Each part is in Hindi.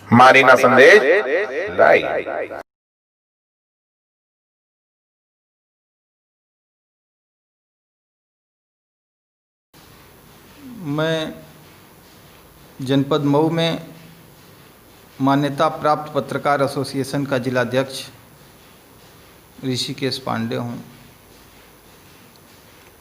मारीना संदेश लाइव। मैं जनपद मऊ में मान्यता प्राप्त पत्रकार एसोसिएशन का जिलाध्यक्ष ऋषिकेश पांडे हूँ।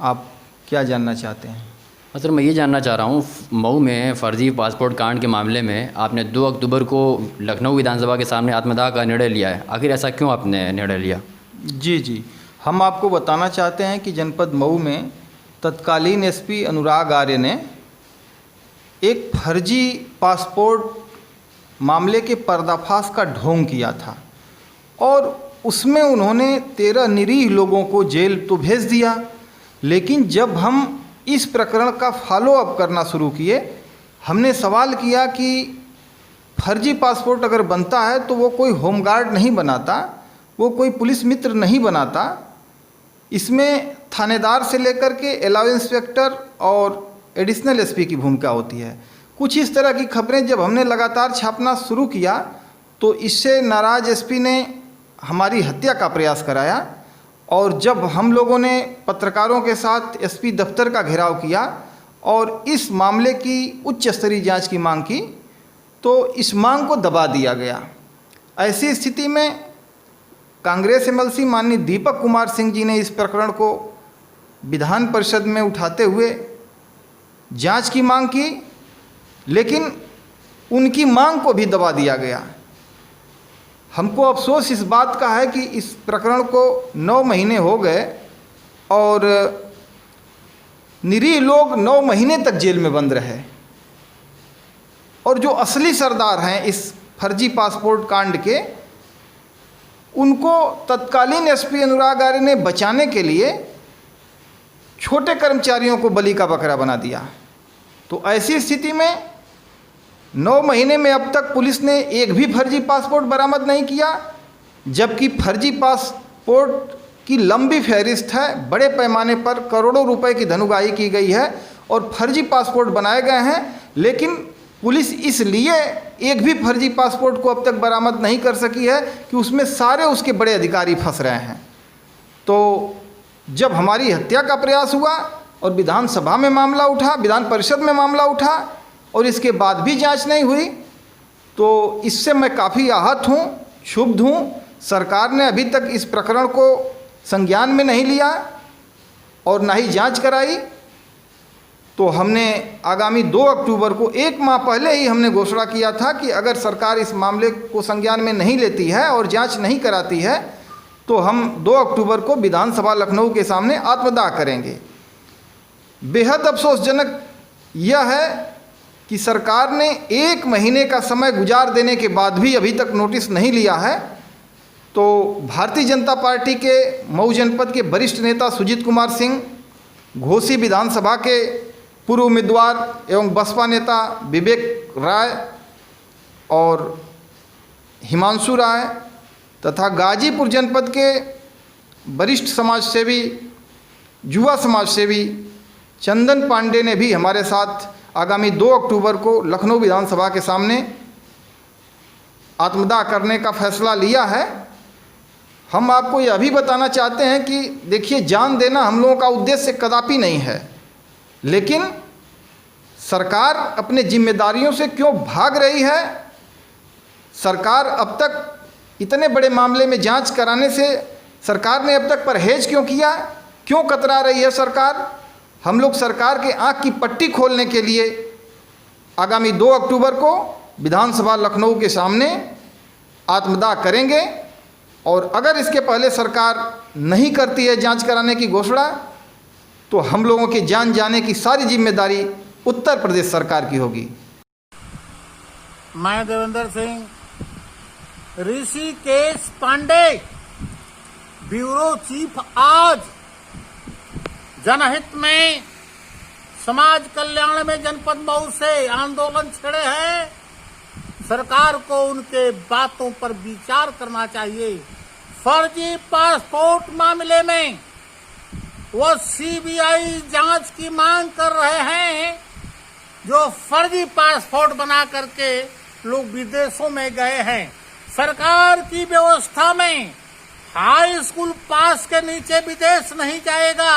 आप क्या जानना चाहते हैं? सर, मैं ये जानना चाह रहा हूँ, मऊ में फर्जी पासपोर्ट कांड के मामले में आपने 2 अक्टूबर को लखनऊ विधानसभा के सामने आत्मदाह का निर्णय लिया है। आखिर ऐसा क्यों आपने निर्णय लिया? जी, हम आपको बताना चाहते हैं कि जनपद मऊ में तत्कालीन एसपी अनुराग आर्य ने एक फर्जी पासपोर्ट मामले के पर्दाफाश का ढोंग किया था और उसमें उन्होंने 13 निरीह लोगों को जेल तो भेज दिया, लेकिन जब हम इस प्रकरण का फॉलो अप करना शुरू किए, हमने सवाल किया कि फर्जी पासपोर्ट अगर बनता है तो वो कोई होमगार्ड नहीं बनाता, वो कोई पुलिस मित्र नहीं बनाता। इसमें थानेदार से लेकर के अलाउ इंस्पेक्टर और एडिशनल एसपी की भूमिका होती है। कुछ इस तरह की खबरें जब हमने लगातार छापना शुरू किया तो इससे नाराज एसपी ने हमारी हत्या का प्रयास कराया और जब हम लोगों ने पत्रकारों के साथ एसपी दफ्तर का घेराव किया और इस मामले की उच्च स्तरीय जांच की मांग की तो इस मांग को दबा दिया गया। ऐसी स्थिति में कांग्रेस एमएलसी माननीय दीपक कुमार सिंह जी ने इस प्रकरण को विधान परिषद में उठाते हुए जांच की मांग की, लेकिन उनकी मांग को भी दबा दिया गया। हमको अफसोस इस बात का है कि इस प्रकरण को 9 महीने हो गए और निरीह लोग 9 महीने तक जेल में बंद रहे और जो असली सरदार हैं इस फर्जी पासपोर्ट कांड के, उनको तत्कालीन एसपी अनुराग आर्य ने बचाने के लिए छोटे कर्मचारियों को बलि का बकरा बना दिया। तो ऐसी स्थिति में 9 महीने में अब तक पुलिस ने एक भी फर्जी पासपोर्ट बरामद नहीं किया, जबकि फर्जी पासपोर्ट की लंबी फहरिस्त है। बड़े पैमाने पर करोड़ों रुपए की धनुगाही की गई है और फर्जी पासपोर्ट बनाए गए हैं, लेकिन पुलिस इसलिए एक भी फर्जी पासपोर्ट को अब तक बरामद नहीं कर सकी है कि उसमें सारे उसके बड़े अधिकारी फंस रहे हैं। तो जब हमारी हत्या का प्रयास हुआ और विधानसभा में मामला उठा, विधान परिषद में मामला उठा और इसके बाद भी जांच नहीं हुई, तो इससे मैं काफ़ी आहत हूँ, क्षुब्ध हूँ। सरकार ने अभी तक इस प्रकरण को संज्ञान में नहीं लिया और ना ही जांच कराई। तो हमने आगामी 2 अक्टूबर को, 1 माह पहले ही हमने घोषणा किया था कि अगर सरकार इस मामले को संज्ञान में नहीं लेती है और जांच नहीं कराती है तो हम 2 अक्टूबर को विधानसभा लखनऊ के सामने आत्मदाह करेंगे। बेहद अफसोसजनक यह है कि सरकार ने 1 महीने का समय गुजार देने के बाद भी अभी तक नोटिस नहीं लिया है। तो भारतीय जनता पार्टी के मऊ जनपद के वरिष्ठ नेता सुजीत कुमार सिंह, घोसी विधानसभा के पूर्व उम्मीदवार एवं बसपा नेता विवेक राय और हिमांशु राय तथा गाजीपुर जनपद के वरिष्ठ समाजसेवी, युवा समाजसेवी चंदन पांडे ने भी हमारे साथ आगामी 2 अक्टूबर को लखनऊ विधानसभा के सामने आत्मदाह करने का फैसला लिया है। हम आपको यह भी बताना चाहते हैं कि देखिए, जान देना हम लोगों का उद्देश्य कदापि नहीं है, लेकिन सरकार अपने जिम्मेदारियों से क्यों भाग रही है? सरकार अब तक इतने बड़े मामले में जांच कराने से सरकार ने अब तक परहेज क्यों किया? क्यों कतरा रही है सरकार? हम लोग सरकार के आँख की पट्टी खोलने के लिए आगामी 2 अक्टूबर को विधानसभा लखनऊ के सामने आत्मदाह करेंगे और अगर इसके पहले सरकार नहीं करती है जांच कराने की घोषणा तो हम लोगों की जान जाने की सारी जिम्मेदारी उत्तर प्रदेश सरकार की होगी। मैं देवेंद्र सिंह, ऋषिकेश पांडे, ब्यूरो चीफ, आज जनहित में समाज कल्याण में जनपद मऊ से आंदोलन छेड़े हैं। सरकार को उनके बातों पर विचार करना चाहिए। फर्जी पासपोर्ट मामले में वो सीबीआई जांच की मांग कर रहे हैं, जो फर्जी पासपोर्ट बना करके लोग विदेशों में गए हैं। सरकार की व्यवस्था में हाई स्कूल पास के नीचे विदेश नहीं जाएगा।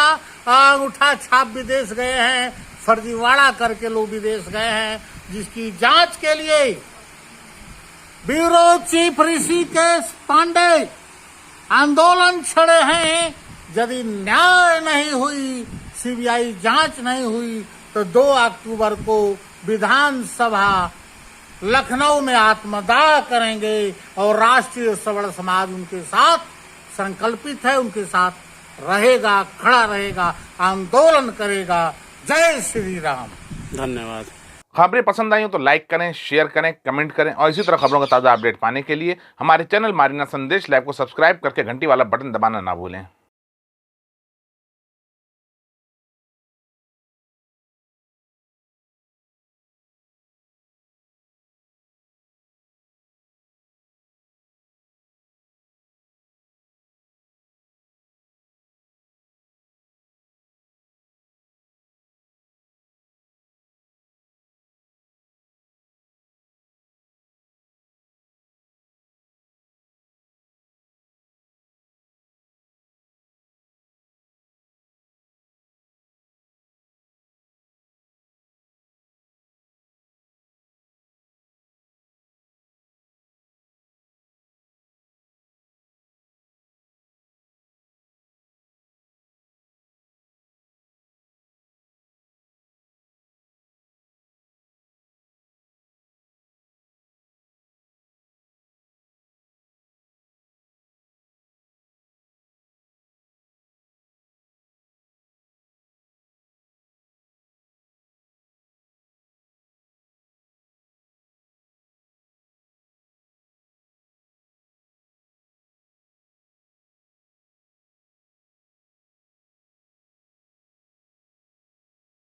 अंगूठा छाप विदेश गए हैं, फर्जीवाड़ा करके लोग विदेश गए हैं, जिसकी जांच के लिए ब्यूरो चीफ ऋषिकेश पांडे आंदोलन छड़े हैं। यदि न्याय नहीं हुई, सीबीआई जांच नहीं हुई, तो 2 अक्टूबर को विधानसभा लखनऊ में आत्मदाह करेंगे और राष्ट्रीय सवर्ण समाज उनके साथ संकल्पित है, उनके साथ रहेगा, खड़ा रहेगा, आंदोलन करेगा। जय श्री राम। धन्यवाद। खबरें पसंद आई हो तो लाइक करें, शेयर करें, कमेंट करें और इसी तरह खबरों का ताज़ा अपडेट पाने के लिए हमारे चैनल मारीना संदेश लाइव को सब्सक्राइब करके घंटी वाला बटन दबाना ना भूलें।